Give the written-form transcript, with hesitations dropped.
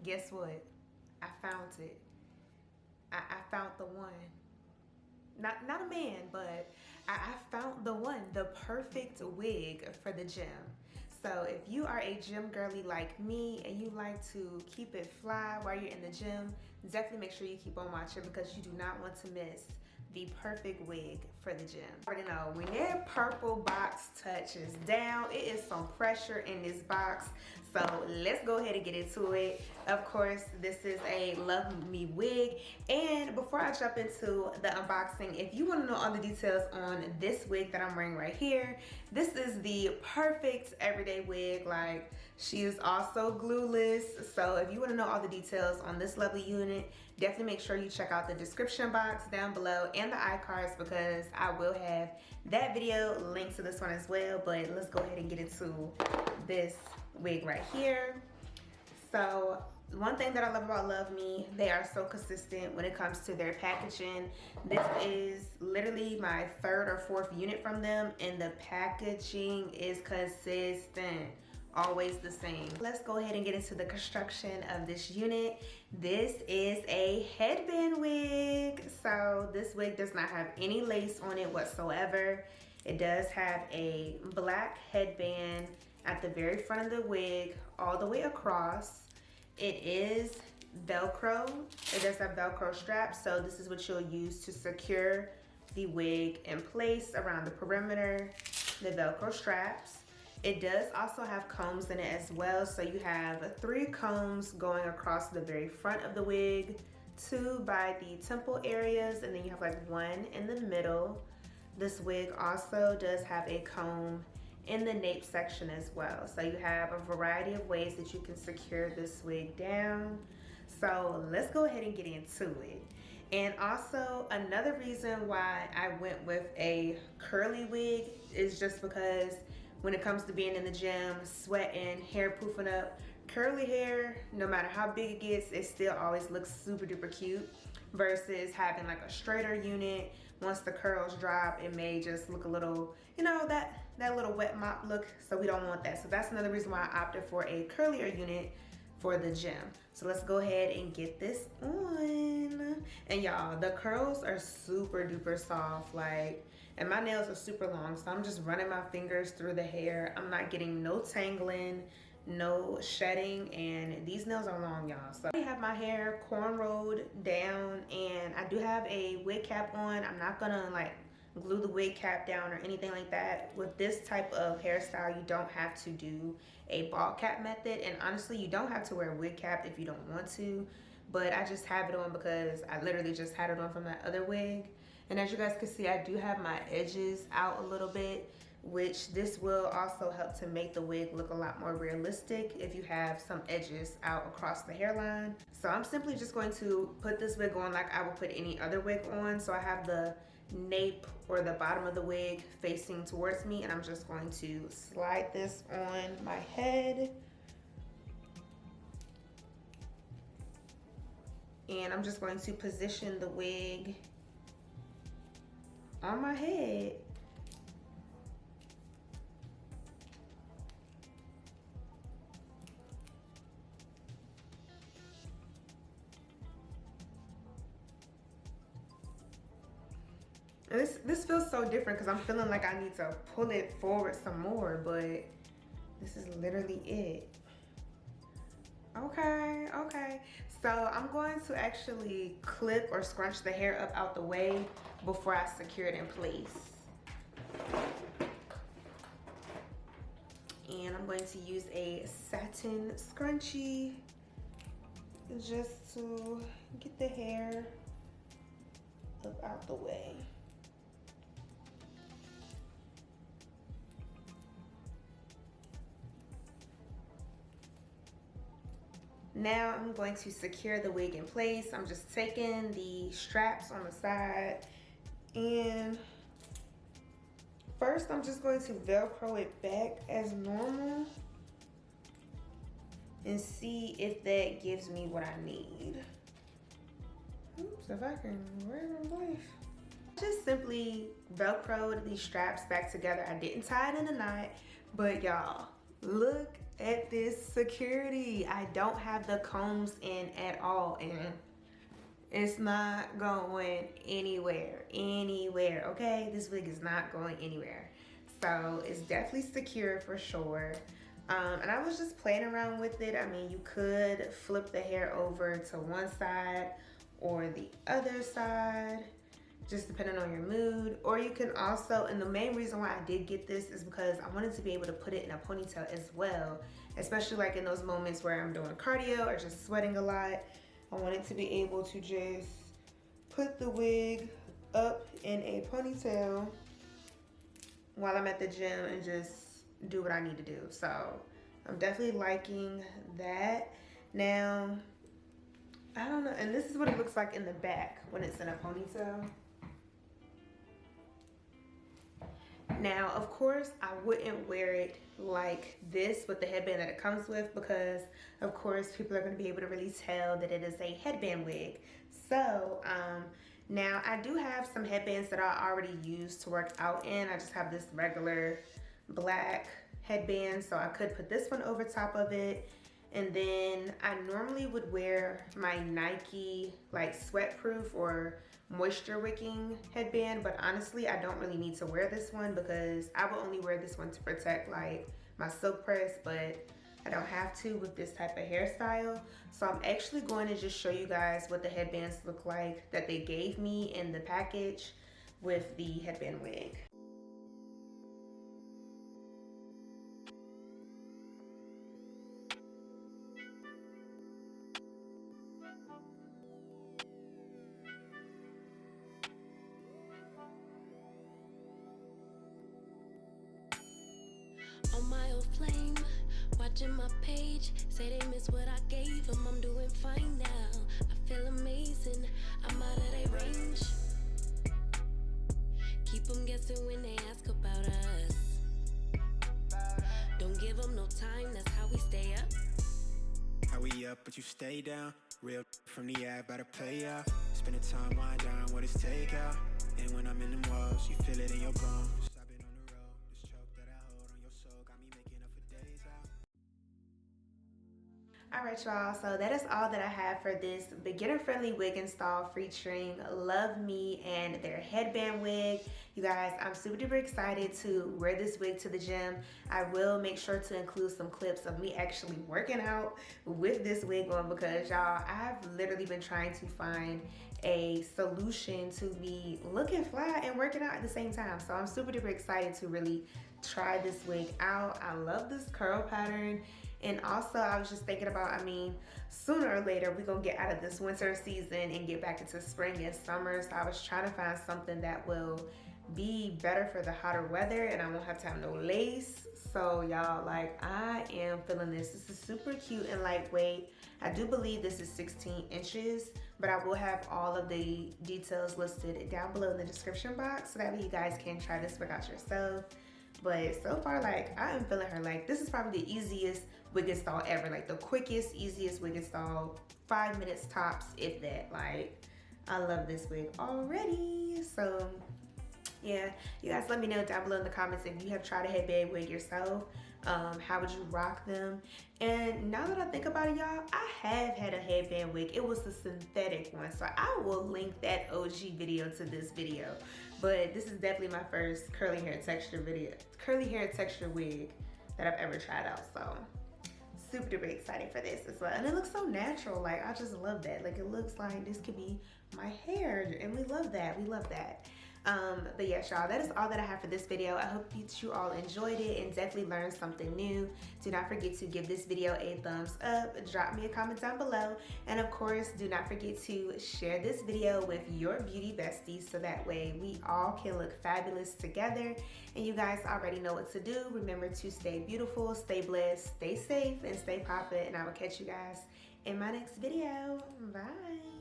guess what? I found it. I found the one. Not a man, but I found the one, the perfect wig for the gym. So if you are a gym girly like me and you like to keep it fly while you're in the gym, definitely make sure you keep on watching because you do not want to miss the perfect wig for the gym. You already know, when that purple box touches down, it is some pressure in this box. So let's go ahead and get into it. Of course, this is a Luv Me wig. And before I jump into the unboxing, if you want to know all the details on this wig that I'm wearing right here, this is the Perfect Everyday Wig. Like, she is also glueless. So if you want to know all the details on this lovely unit, definitely make sure you check out the description box down below and the iCards because I will have that video linked to this one as well. But let's go ahead and get into this wig right here. So one thing that I love about Luv Me, they are so consistent when it comes to their packaging. This is literally my third or fourth unit from them, and the packaging is consistent, always the same. Let's go ahead and get into the construction of this unit. This is a headband wig. So this wig does not have any lace on it whatsoever. It does have a black headband at the very front of the wig all the way across. It is Velcro. It does have Velcro straps, so this is what you'll use to secure the wig in place around the perimeter, the Velcro straps. It does also have combs in it as well, so you have 3 combs going across the very front of the wig, 2 by the temple areas, and then you have like 1 in the middle. This wig also does have a comb in the nape section as well. So you have a variety of ways that you can secure this wig down. So let's go ahead and get into it. And also another reason why I went with a curly wig is just because when it comes to being in the gym, sweating, hair poofing up, curly hair, no matter how big it gets, it still always looks super duper cute versus having like a straighter unit. Once the curls drop, it may just look a little, you know, that little wet mop look, so we don't want that. So that's another reason why I opted for a curlier unit for the gym. So let's go ahead and get this on. And y'all, the curls are super duper soft, like, and my nails are super long, so I'm just running my fingers through the hair. I'm not getting no tangling, no shedding, and these nails are long, y'all. So I have my hair cornrowed down, and I do have a wig cap on. I'm not gonna like glue the wig cap down or anything like that. With this type of hairstyle, you don't have to do a ball cap method, and honestly, you don't have to wear a wig cap if you don't want to, but I just have it on because I literally just had it on from that other wig. And as you guys can see, I do have my edges out a little bit, which this will also help to make the wig look a lot more realistic if you have some edges out across the hairline. So I'm simply just going to put this wig on like I would put any other wig on. So I have the nape or the bottom of the wig facing towards me, and I'm just going to slide this on my head. And I'm just going to position the wig on my head. And this feels so different because I'm feeling like I need to pull it forward some more, but this is literally it. Okay. So I'm going to actually clip or scrunch the hair up out the way before I secure it in place. And I'm going to use a satin scrunchie just to get the hair up out the way. Now I'm going to secure the wig in place. I'm just taking the straps on the side, and first I'm just going to Velcro it back as normal and see if that gives me what I need. Oops, if I can wear it in place. Just simply Velcroed these straps back together. I didn't tie it in a knot, but y'all, Look at this security. I don't have the combs in at all, and it's not going anywhere, okay? This wig is not going anywhere. So it's definitely secure for sure. And I was just playing around with it. I mean, you could flip the hair over to one side or the other side, just depending on your mood. Or you can also, and the main reason why I did get this is because I wanted to be able to put it in a ponytail as well, especially like in those moments where I'm doing cardio or just sweating a lot. I wanted to be able to just put the wig up in a ponytail while I'm at the gym and just do what I need to do. So I'm definitely liking that. Now, I don't know, and this is what it looks like in the back when it's in a ponytail. Now, of course, I wouldn't wear it like this with the headband that it comes with, because of course people are going to be able to really tell that it is a headband wig. So now I do have some headbands that I already use to work out in. I just have this regular black headband, so I could put this one over top of it. And then I normally would wear my Nike like sweatproof or moisture wicking headband, but honestly I don't really need to wear this one because I will only wear this one to protect like my silk press, but I don't have to with this type of hairstyle. So I'm actually going to just show you guys what the headbands look like that they gave me in the package with the headband wig. On my old flame, watching my page, say they miss what I gave them. I'm doing fine now, I feel amazing, I'm out of their range. Keep them guessing when they ask about us. Don't give them no time, that's how we stay up. How we up, but you stay down. Real from the app, better pay off. Spend the time, wind down, what is take out. And when I'm in them walls, you feel it in your bones. I've been on the road, this choke that I hold on your soul got me making up for days out. Alright y'all, so that is all that I have for this beginner friendly wig install featuring Luv Me and their headband wig. You guys, I'm super duper excited to wear this wig to the gym. I will make sure to include some clips of me actually working out with this wig on, because y'all, I've literally been trying to find a solution to be looking fly and working out at the same time. So I'm super duper excited to really try this wig out. I love this curl pattern. And also I was just thinking about, I mean, sooner or later we're gonna get out of this winter season and get back into spring and summer. So I was trying to find something that will be better for the hotter weather and I won't have to have no lace. So y'all, like, I am feeling this. This is super cute and lightweight. I do believe this is 16 inches, but I will have all of the details listed down below in the description box so that way you guys can try this wig out yourself. But so far, like, I am feeling her. Like, this is probably the easiest wig install ever. Like, the quickest, easiest wig install. 5 minutes tops, if that. Like, I love this wig already. So, yeah. You guys let me know down below in the comments if you have tried a headband wig yourself. How would you rock them? And now that I think about it, y'all, I have had a headband wig. It was the synthetic one. So I will link that OG video to this video. But this is definitely my first curly hair texture wig that I've ever tried out. So super duper excited for this as well. And it looks so natural. Like, I just love that. Like, it looks like this could be my hair, and we love that. We love that. But yes, y'all, that is all that I have for this video. I hope that you all enjoyed it and definitely learned something new. Do not forget to give this video a thumbs up, drop me a comment down below, and of course, do not forget to share this video with your beauty besties so that way we all can look fabulous together. And you guys already know what to do. Remember to stay beautiful, stay blessed, stay safe, and stay poppin', and I will catch you guys in my next video. Bye.